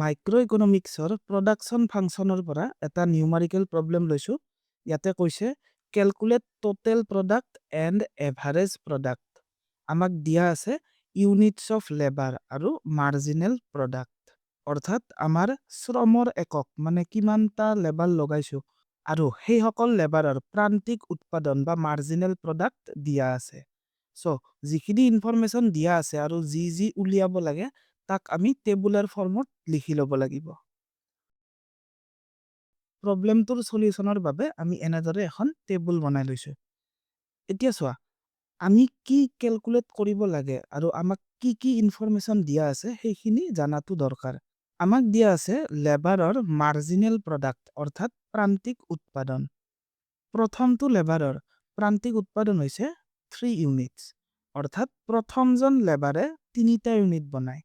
মাইক্ৰ'ইকনমিক্সৰ production ফাংচনৰ পৰা এটা numerical problem লৈছোঁ। ইয়াতে কৈছে calculate total product and average product. আমাক দিয়া আছে ইউনিটছ অফ লেবাৰ আৰু মাৰ্জিনেল প্ৰডাক্ট। অৰ্থাৎ আমাৰ শ্ৰমৰ একক মানে কিমানটা লেবাৰ লগাইছোঁ আৰু সেইসকল লেবাৰৰ প্ৰান্তিক উৎপাদন বা মাৰ্জিনেল প্ৰডাক্ট দিয়া আছে। চ' যিখিনি ইনফৰমেশ্যন দিয়া আছে আৰু যি উলিয়াব লাগে তাক আমি টেবুলাৰ ফৰ্মত লিখি ল'ব লাগিব। প্ৰব্লেমটোৰ সলিউশনৰ বাবে আমি এনেদৰে এখন টেবুল বনাই লৈছোঁ। এতিয়া চোৱা আমি কি কেলকুলেট কৰিব লাগে আৰু আমাক কি ইনফৰমেশ্যন দিয়া আছে সেইখিনি জানাটো দৰকাৰ। আমাক দিয়া আছে লেবাৰৰ মাৰ্জিনেল প্ৰডাক্ট অৰ্থাৎ প্ৰান্তিক উৎপাদন। প্ৰথমটো লেবাৰৰ প্ৰান্তিক উৎপাদন হৈছে 3 ইউনিটছ অৰ্থাৎ প্ৰথমজন লেবাৰে 3টা ইউনিট বনায়।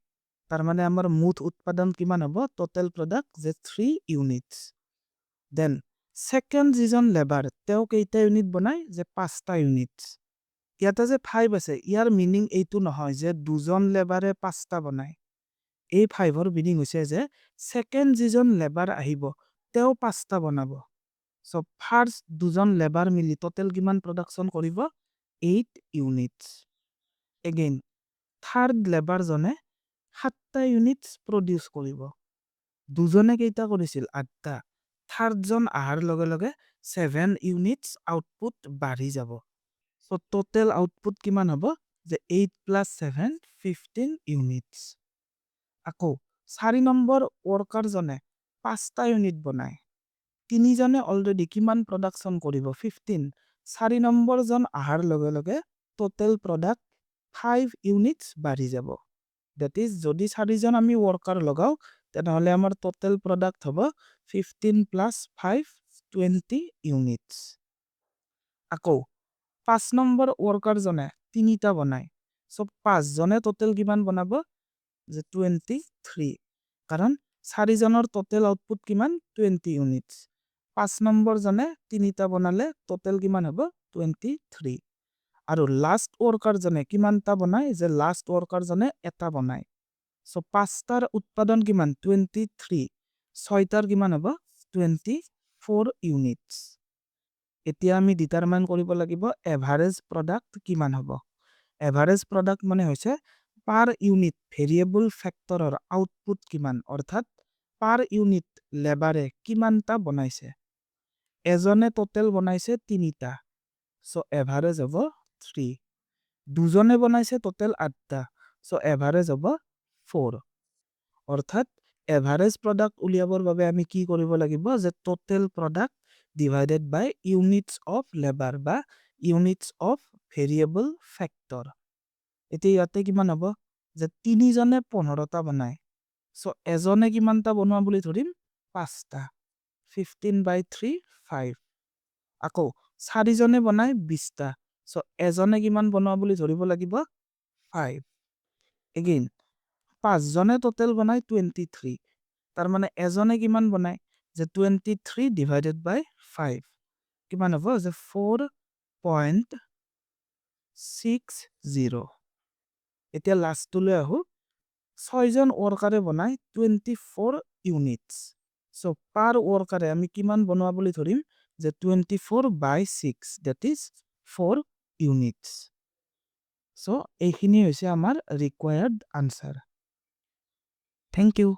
তাৰ মানে আমাৰ মুঠ উৎপাদন কিমান হ'ব টোটেল প্ৰডাক্ট যে 3 ইউনিটছ। দেন সেকেন্ড যিজন লেবাৰ তেওঁ কেইটা ইউনিট বনায় যে 5টা ইউনিটছ। ইয়াতে যে 5 আছে ইয়াৰ মিনিং এইটো নহয় যে দুজন লেবাৰে 5টা বনায়। এই 5ৰ মিনিং হৈছে যে সেকেন্ড যিজন লেবাৰ আহিব তেওঁ 5টা বনাব। সো ফাৰ্স্ট দুজন লেবাৰ মিলি টোটেল কিমান প্ৰডাকশ্যন কৰিব 8 ইউনিটছ। এগেইন থাৰ্ড লেবাৰ জনে 7টা ইউনিটছ প্ৰডিউস কৰিব। দুজনে কেইটা কৰিছিল 8টা। থাৰ্ড জন আহাৰ লগে লগে 7 ইউনিটছ আউটপুট বাঢ়ি যাব। সো টোটেল আউটপুট কিমান হ'ব যে 8 + 7 15 ইউনিটছ। আকৌ 4 নম্বৰ ওয়াৰ্কাৰ জনে 5টা ইউনিট বনায়। তিনিজনে অলৰেডি কিমান প্ৰডাকশ্যন কৰিব 15। 4 নম্বৰ জন আহাৰ লগে লগে টোটেল প্ৰডাক্ট 5 ইউনিটছ বাঢ়ি যাব। দ্যাট ইজ যদি 4জন আমি ওয়াৰ্কাৰ লগাও তেনেহলে আমাৰ টোটেল প্ৰডাক্ট হ'ব 15 + 5 20 ইউনিটছ। আকৌ 5 নম্বৰ ওয়াৰ্কাৰ জনে 3টা বনায়। সো 5 জনে টোটেল কিমান বনাব যে 23 কাৰণ 4 জনৰ টোটেল আউটপুট কিমান 20 ইউনিটছ। 5 নম্বৰ জনে 3টা বনালে টোটেল কিমান হ'ব 23। আৰু লাষ্ট ওয়াৰ্কাৰ জনে কিমানটা বনায় যে লাষ্ট ওয়াৰ্কাৰ জনে এটা বনায়। সো 5টাৰ উৎপাদন কিমান 23। 6টাৰ কিমান হ'ব 24 ইউনিটছ। এতিয়া আমি ডিটাৰমাইন কৰিব লাগিব এভাৰেজ প্ৰডাক্ট কিমান হ'ব। এভাৰেজ প্ৰডাক্ট মানে হৈছে পাৰ ইউনিট ভেৰিয়েবল ফেক্টৰৰ আউটপুট কিমান অৰ্থাৎ পাৰ ইউনিট লেবাৰে কিমানটা বনাইছে। এজনে টোটেল বনাইছে 3টা। সো এভাৰেজ হ'ব 3। দুজনে বনাইছে টোটেল 8টা। সো এভাৰেজ হ'ব 4। অৰ্থাৎ এভাৰেজ প্ৰডাক্ট উলিয়াবৰ বাবে আমি কি কৰিব লাগিব যে total product divided by units of labour বা ইউনিটছ অফ ভেৰিয়েবল ফেক্টৰ। এতিয়া ইয়াতে কিমান হ'ব যে 3 জনে 15টা বনায়। সো এজনে কিমানটা বনোৱা বুলি ধৰিম 5টা। 15/3 5। আকৌ 4 জনে বনায় 20টা। সো এজনে কিমান বনোৱা বুলি ধৰিব লাগিব 5। এগেইন 5 জনে টোটেল বনায় 23। তাৰ মানে এজনে কিমান বনায় যে 23 ডিভাইডেড বাই 5 কিমান হ'ব যে 4.60। এতিয়া লাষ্টলৈ আহো 6 জন ওয়াৰ্কাৰে বনায় 24 ইউনিটছ। সো পাৰ ওয়াৰ্কাৰে আমি কিমান বনোৱা বুলি ধৰিম যে 24/6 দ্যাট ইজ 4 ইউনিটছ। সো এইখিনি হৈছে আমাৰ ৰিকুৱায়াৰ্ড আনসাৰ। Thank U.